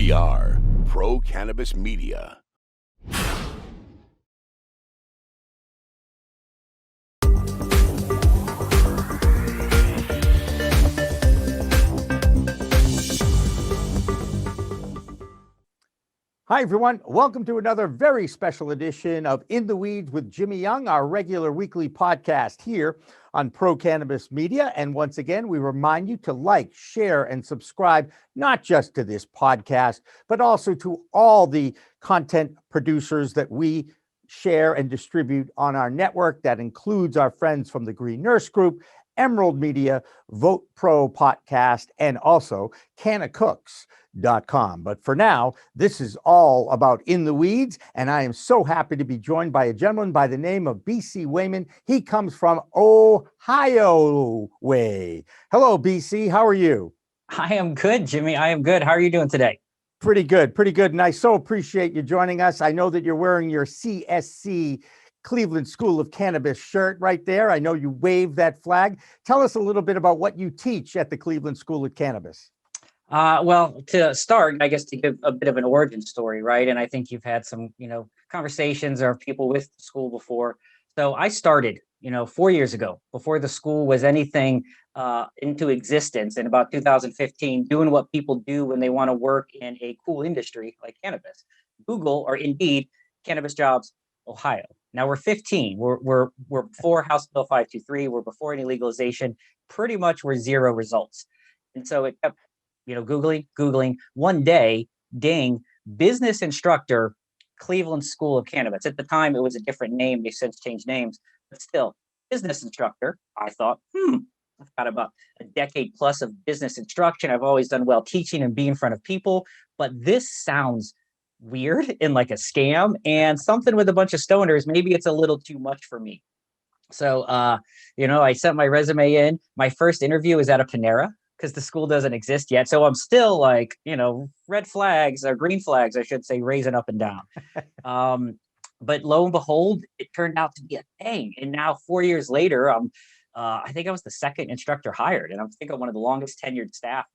We are Pro Cannabis Media. Hi, everyone. Welcome to another very special edition of In the Weeds with Jimmy Young, our regular weekly podcast here on Pro Cannabis Media. And once again, we remind you to like, share, and subscribe, not just to this podcast, but also to all the content producers that we share and distribute on our network. That includes our friends from the Green Nurse Group, Emerald Media, Vote Pro Podcast, and also CannaCooks.com. But for now, this is all about In the Weeds, and I am so happy to be joined by a gentleman by the name of BC Wehman. He comes from Ohio way. Hello, BC. How are you? I am good, Jimmy. I am good. How are you doing today? Pretty good, pretty good. And I so appreciate you joining us. I know that you're wearing your CSC Cleveland School of Cannabis shirt right there. I know you wave that flag. Tell us a little bit about what you teach at the Cleveland School of Cannabis. Well, to start, I guess to give a bit of an origin story, right? And I think you've had some, conversations or people with the school before. So I started, 4 years ago, before the school was anything into existence in about 2015, doing what people do when they want to work in a cool industry like cannabis. Google or Indeed, Cannabis Jobs, Ohio. Now we're 15. We're before House Bill 523. We're before any legalization. Pretty much we're zero results. And so it kept, Googling. One day, ding, business instructor, Cleveland School of Cannabis. At the time, it was a different name. They've since changed names, but still, business instructor. I thought, I've got about a decade plus of business instruction. I've always done well teaching and being in front of people, but this sounds weird and like a scam and something with a bunch of stoners. Maybe it's a little too much for me. So, I sent my resume in. My first interview is at a Panera because the school doesn't exist yet. So I'm still like, red flags or green flags, I should say, raising up and down. But lo and behold, it turned out to be a thing. And now 4 years later, I think I was the second instructor hired. And I think I'm one of the longest tenured staff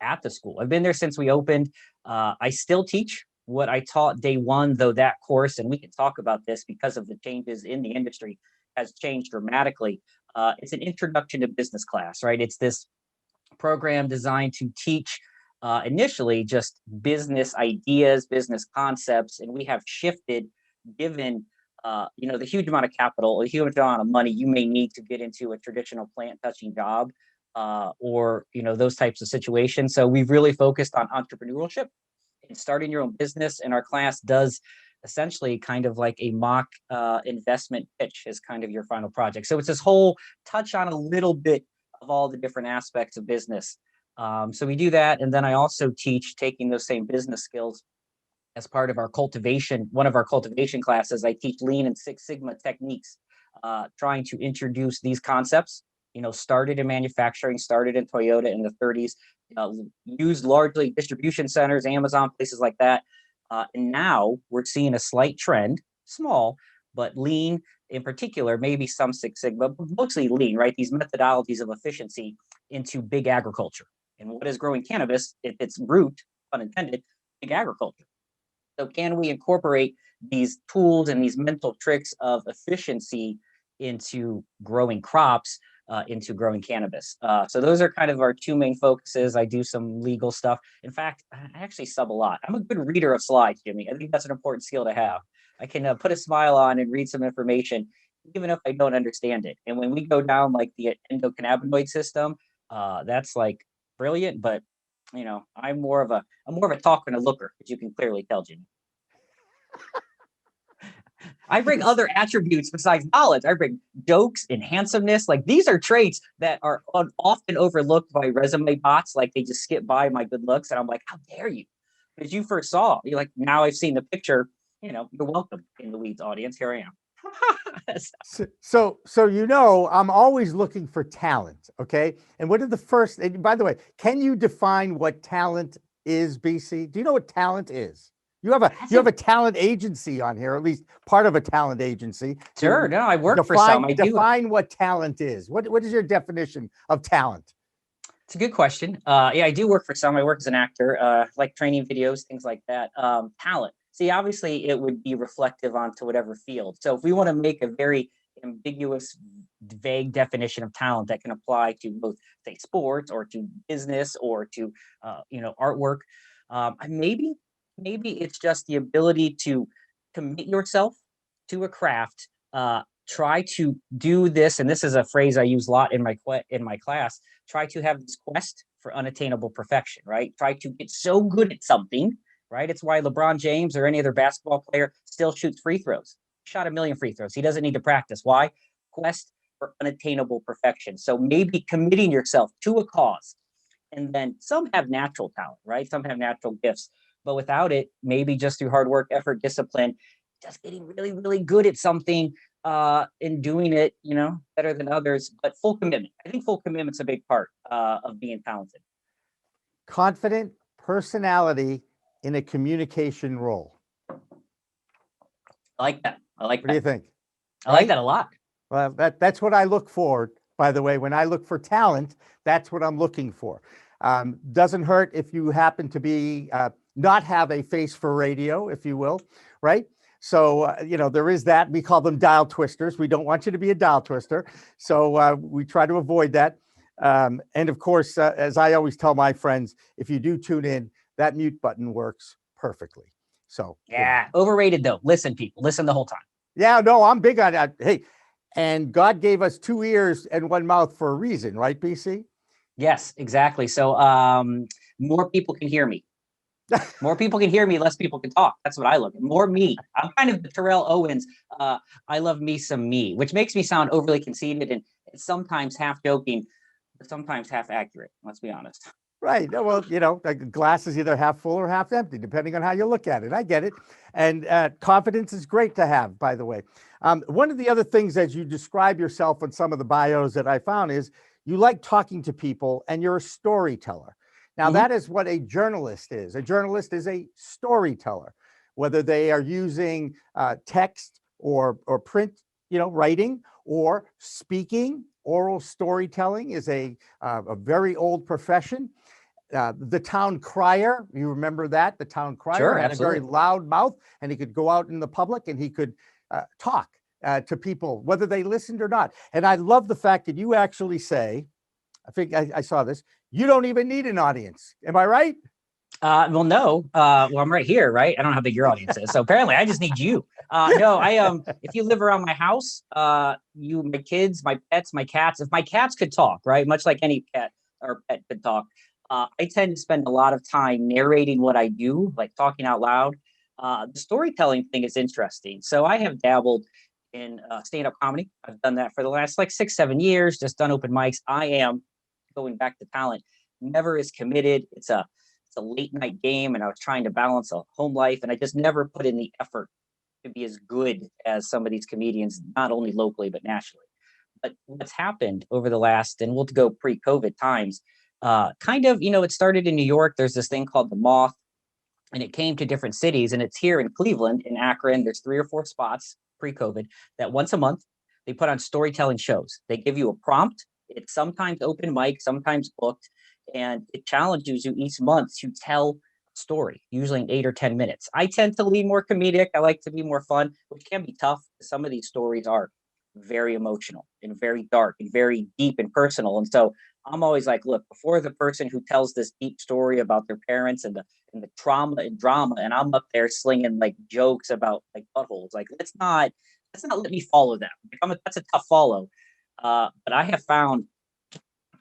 at the school. I've been there since we opened. I still teach what I taught day one, though that course, and we can talk about this because of the changes in the industry, has changed dramatically. It's an introduction to business class, right? It's this program designed to teach initially just business ideas, business concepts, and we have shifted given the huge amount of capital, a huge amount of money you may need to get into a traditional plant touching job or those types of situations. So we've really focused on entrepreneurship and starting your own business, and our class does essentially kind of like a mock investment pitch as kind of your final project. So it's this whole touch on a little bit of all the different aspects of business. So we do that. And then I also teach taking those same business skills as part of our cultivation. One of our cultivation classes, I teach Lean and Six Sigma techniques, trying to introduce these concepts, started in manufacturing, started in Toyota in the 30s, used largely distribution centers, Amazon, places like that. And now we're seeing a slight trend, small, but Lean in particular, maybe some Six Sigma, but mostly Lean, right? These methodologies of efficiency into big agriculture. And what is growing cannabis? Its root, unintended, big agriculture. So can we incorporate these tools and these mental tricks of efficiency into growing crops, into growing cannabis? So those are kind of our two main focuses. I do some legal stuff. In fact, I actually sub a lot. I'm a good reader of slides, Jimmy. I think that's an important skill to have. I can put a smile on and read some information, even if I don't understand it. And when we go down like the endocannabinoid system, that's like brilliant. But I'm more of a talker and a looker, as you can clearly tell, Jimmy. I bring other attributes besides knowledge. I bring jokes and handsomeness. Like these are traits that are often overlooked by resume bots. Like they just skip by my good looks, and I'm like, how dare you? Because you first saw, you're like, now I've seen the picture. You're welcome in the Weeds audience. Here I am. So I'm always looking for talent. Okay, and what are the first? And by the way, can you define what talent is, BC? Do you know what talent is? You have a talent agency on here, at least part of a talent agency. Sure. No, I work for some. I define what talent is. What is your definition of talent? It's a good question. Yeah, I do work for some. I work as an actor, like training videos, things like that. Talent. See, obviously, it would be reflective onto whatever field. So, if we want to make a very ambiguous, vague definition of talent that can apply to both, say, sports or to business or to, artwork, maybe it's just the ability to commit yourself to a craft. Try to do this, and this is a phrase I use a lot in my class. Try to have this quest for unattainable perfection, right? Try to get so good at something, right? It's why LeBron James or any other basketball player still shoots free throws. Shot a million free throws. He doesn't need to practice. Why? Quest for unattainable perfection. So maybe committing yourself to a cause. And then some have natural talent, right? Some have natural gifts. But without it, maybe just through hard work, effort, discipline, just getting really, really good at something and doing it, better than others, but full commitment. I think full commitment's a big part of being talented. Confident personality in a communication role. I like that. What do you think? I like that a lot. Well, that's what I look for, by the way. When I look for talent, that's what I'm looking for. Doesn't hurt if you happen to be not have a face for radio, if you will, right? So, there is that. We call them dial twisters. We don't want you to be a dial twister. So we try to avoid that. And of course, as I always tell my friends, if you do tune in, that mute button works perfectly. So yeah, overrated though. Listen, people, listen the whole time. Yeah, no, I'm big on that. Hey, and God gave us 2 ears and 1 mouth for a reason, right, BC? Yes, exactly. So more people can hear me. More people can hear me, less people can talk. That's what I look at. More me. I'm kind of the Terrell Owens. I love me some me, which makes me sound overly conceited and sometimes half joking, but sometimes half accurate. Let's be honest. Right. Well, the glass is either half full or half empty, depending on how you look at it. I get it. And confidence is great to have, by the way. One of the other things as you describe yourself in some of the bios that I found is you like talking to people and you're a storyteller. Now, that is what a journalist is. A journalist is a storyteller, whether they are using text or print, writing or speaking. Oral storytelling is a very old profession. The town crier, you remember that? The town crier Sure, had absolutely. a very loud mouth, and he could go out in the public and he could talk to people, whether they listened or not. And I love the fact that you actually say, I think I saw this, you don't even need an audience. Am I right? Well, no. Well, I'm right here, right? I don't know how big your audience is, so apparently I just need you. No, if you live around my house, my kids, my pets, my cats. If my cats could talk, right, much like any cat or pet could talk, I tend to spend a lot of time narrating what I do, like talking out loud. The storytelling thing is interesting. So I have dabbled in stand-up comedy. I've done that for the last 6-7 years. Just done open mics. I am going back to talent. Never is committed. It's a late night game, and I was trying to balance a home life, and I just never put in the effort to be as good as some of these comedians, not only locally but nationally. But what's happened over the last, and we'll go pre-COVID times, it started in New York. There's this thing called the Moth, and it came to different cities, and it's here in Cleveland, in Akron. There's 3 or 4 spots pre-COVID that once a month they put on storytelling shows. They give you a prompt. It's sometimes open mic, sometimes booked, and it challenges you each month to tell a story, usually in 8 or 10 minutes. I tend to lean more comedic. I like to be more fun, which can be tough. Some of these stories are very emotional and very dark and very deep and personal. And so I'm always like, look, before the person who tells this deep story about their parents and the trauma and drama, and I'm up there slinging jokes about buttholes, let's not let me follow them. That's a tough follow. But I have found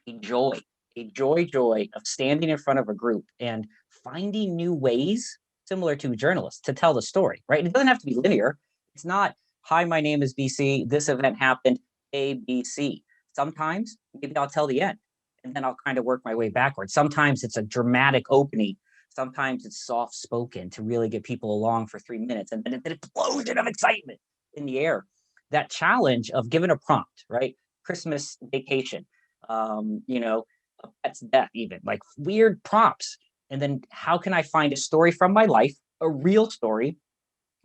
a joy of standing in front of a group and finding new ways, similar to journalists, to tell the story, right? It doesn't have to be linear. It's not, hi, my name is BC. This event happened, ABC. Sometimes maybe I'll tell the end and then I'll kind of work my way backwards. Sometimes it's a dramatic opening. Sometimes it's soft spoken to really get people along for 3 minutes. And then an explosion of excitement in the air. That challenge of giving a prompt, right? Christmas vacation, a pet's death, even weird prompts. And then how can I find a story from my life, a real story,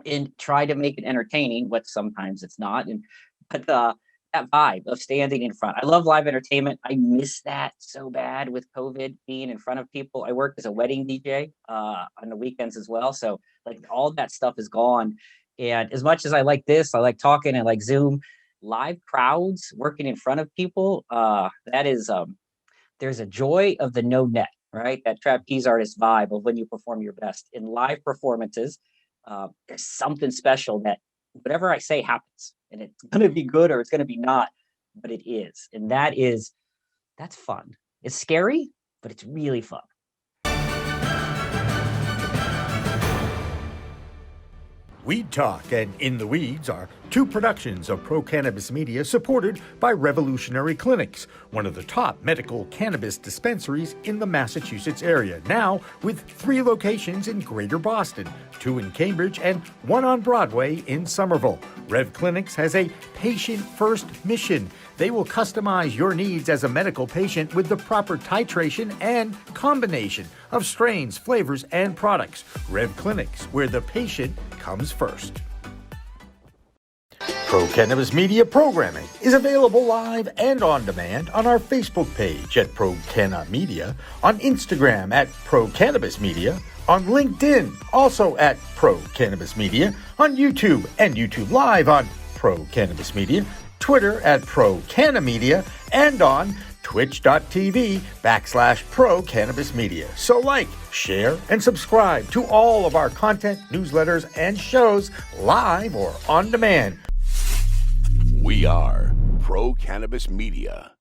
and try to make it entertaining, what sometimes it's not. But that vibe of standing in front. I love live entertainment. I miss that so bad with COVID, being in front of people. I worked as a wedding DJ on the weekends as well. So like all that stuff is gone. And as much as I like this, I like talking and like Zoom, live crowds working in front of people. That is there's a joy of the no net, right? That trapeze artist vibe of when you perform your best in live performances. There's something special that whatever I say happens, and it's going to be good or it's going to be not, but it is. And that's fun. It's scary, but it's really fun. Weed Talk and In the Weeds are two productions of Pro Cannabis Media supported by Revolutionary Clinics, one of the top medical cannabis dispensaries in the Massachusetts area, now with 3 locations in Greater Boston, 2 in Cambridge and 1 on Broadway in Somerville. Rev Clinics has a patient-first mission. They will customize your needs as a medical patient with the proper titration and combination of strains, flavors, and products. Rev Clinics, where the patient comes first. Pro Cannabis Media programming is available live and on demand on our Facebook page at Pro Canna Media, on Instagram at Pro Cannabis Media, on LinkedIn also at Pro Cannabis Media, on YouTube and YouTube Live on Pro Cannabis Media, Twitter at Pro Canna Media, and on twitch.tv/Pro Cannabis Media. So like, share, and subscribe to all of our content, newsletters, and shows live or on demand. We are Pro Cannabis Media.